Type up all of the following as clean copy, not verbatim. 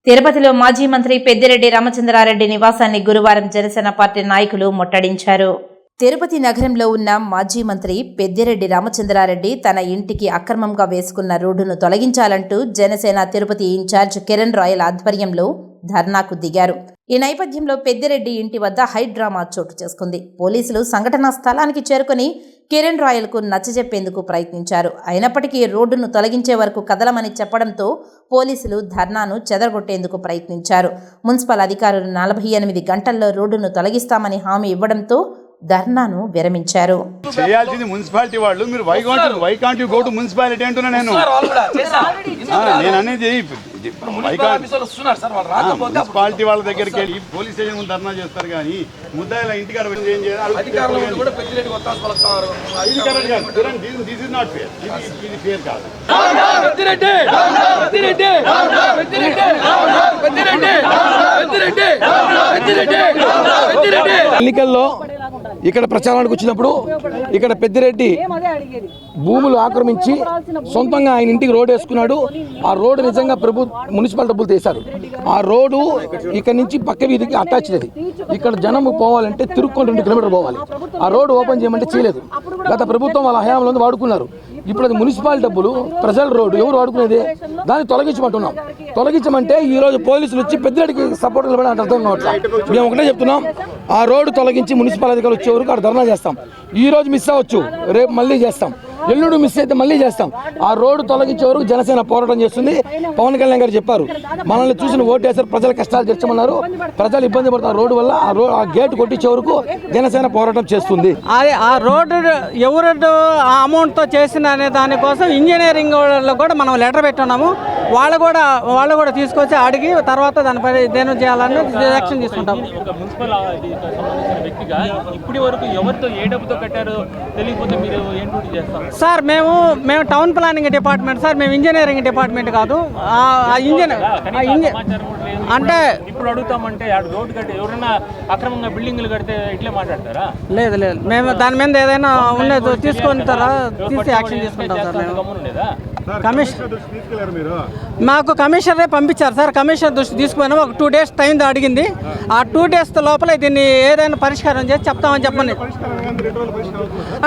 తిరుపతిలో మాజీ మంత్రి పెద్దిరెడ్డి రామచంద్రారెడ్డి నివాసాన్ని గురువారం జనసేన పార్టీ నాయకులు ముట్టడించారు. తిరుపతి నగరంలో ఉన్న మాజీ మంత్రి పెద్దిరెడ్డి రామచంద్రారెడ్డి తన ఇంటికి అక్రమంగా వేసుకున్న రోడ్డును తొలగించాలంటూ జనసేన తిరుపతి ఇన్ఛార్జ్ కిరణ్ రాయల్ ఆధ్వర్యంలో ధర్నాకు దిగారు. ఈ నేపథ్యంలో పెద్దిరెడ్డి ఇంటి వద్ద హై డ్రామా చోటు చేసుకుంది. పోలీసులు సంఘటనా స్థలానికి చేరుకుని కిరణ్ రాయల్కు నచ్చజెప్పేందుకు ప్రయత్నించారు. అయినప్పటికీ రోడ్డును తొలగించే వరకు కదలమని చెప్పడంతో పోలీసులు ధర్నాను చెదరగొట్టేందుకు ప్రయత్నించారు. మున్సిపల్ అధికారులు 48 గంటల్లో రోడ్డును తొలగిస్తామని హామీ ఇవ్వడంతో ధర్నాను విరమించారు. చేయాల్సింది మున్సిపాలిటీ వాళ్ళు. మీరు why can't you go to municipality అంటున్నా నేను అనేది మున్సిపాలిటీ వాళ్ళ దగ్గరికి వెళ్ళి పోలీస్ స్టేషన్ ముందు ధర్నా చేస్తారు. కానీ ముద్దాయిల ఇంటికాడ ఏం చేయాలి? ఎన్నికల్లో ఇక్కడ ప్రచారానికి వచ్చినప్పుడు ఇక్కడ పెద్దిరెడ్డి భూములు ఆక్రమించి సొంతంగా ఆయన ఇంటికి రోడ్డు వేసుకున్నాడు. ఆ రోడ్డు నిజంగా మున్సిపల్ డబ్బులు తీశారు. ఆ రోడ్డు ఇక్కడ నుంచి పక్క వీధికి అటాచ్ లేదు. ఇక్కడ జనం పోవాలంటే తిరుక్కొని 2 కిలోమీటర్లు పోవాలి. ఆ రోడ్డు ఓపెన్ చేయమంటే చేయలేదు. గత ప్రభుత్వం వాళ్ళ హయాంలో వాడుకున్నారు. ఇప్పుడు అది మున్సిపల్ డబ్బులు, ప్రజల రోడ్డు ఎవరు వాడుకునేది? దాన్ని తొలగించమంటున్నాం. తొలగించమంటే ఈరోజు పోలీసులు వచ్చి పెద్దిరెడ్డికి సపోర్ట్ నిలబడి అంటే అర్థం కావట్లేదు. మేము ఒకటే చెప్తున్నాం, ఆ రోడ్డు తొలగించి మున్సిపల్ అధికారులు వచ్చే వరకు అక్కడ ధర్నా చేస్తాం. ఈ రోజు మిస్ అవ్వచ్చు, రేపు మళ్ళీ చేస్తాం, ఎల్లుండి మిస్ అయితే మళ్ళీ చేస్తాం. ఆ రోడ్డు తొలగించే వరకు జనసేన పోరాటం చేస్తుంది. పవన్ కళ్యాణ్ గారు చెప్పారు, మనల్ని చూసిన ఓటేసారు, ప్రజల కష్టాలు తీర్చమన్నారు. ప్రజలు ఇబ్బంది పడుతున్నారు రోడ్డు వల్ల. ఆ గేట్ కొట్టించే వరకు జనసేన పోరాటం చేస్తుంది. ఆ రోడ్డు ఎవరు ఆ అమౌంట్తో చేసిన అనే దానికోసం ఇంజనీరింగ్ వాళ్ళు కూడా మనం లెటర్ పెట్టున్నాము. వాళ్ళు కూడా తీసుకొచ్చి అడిగి తర్వాత దానిపై దేని చేయాలని యాక్షన్ తీసుకుంటాం. ఒక మున్సిపల్ సంబంధించిన వ్యక్తిగా ఇప్పటి వరకు ఎవరితో ఏ డబ్బుతో కట్టారో తెలియకపోతే మీరు ఏం డ్యూటీ చేస్తారు సార్? మేము టౌన్ ప్లానింగ్ డిపార్ట్మెంట్ సార్, మేము ఇంజనీరింగ్ డిపార్ట్మెంట్ కాదు. అంటే ఇప్పుడు అడుగుతామంటే రోడ్డు కట్టి ఎవరైనా అక్రమంగా బిల్డింగ్లు కడితే ఇట్లే మాట్లాడతారా? లేదు మేము దాని మీద ఏదైనా ఉండేది తీసుకొని తీసి యాక్షన్ తీసుకుంటాం సార్. మేము మాకు కమిషనరే పంపించారు సార్. కమిషనర్ దృష్టి తీసుకుపోయినా ఒక 2 days టైం అడిగింది. ఆ 2 days లోపల దీన్ని ఏదైనా పరిష్కారం చేసి చెప్తామని చెప్పండి.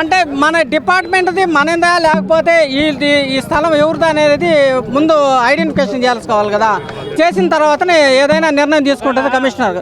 అంటే మన డిపార్ట్మెంట్ది మనదా లేకపోతే ఈ స్థలం ఎవరిదా అనేది ముందు ఐడెంటిఫికేషన్ చేసుకోవాలి కదా. చేసిన తర్వాతనే ఏదైనా నిర్ణయం తీసుకుంటుంది కమిషనర్.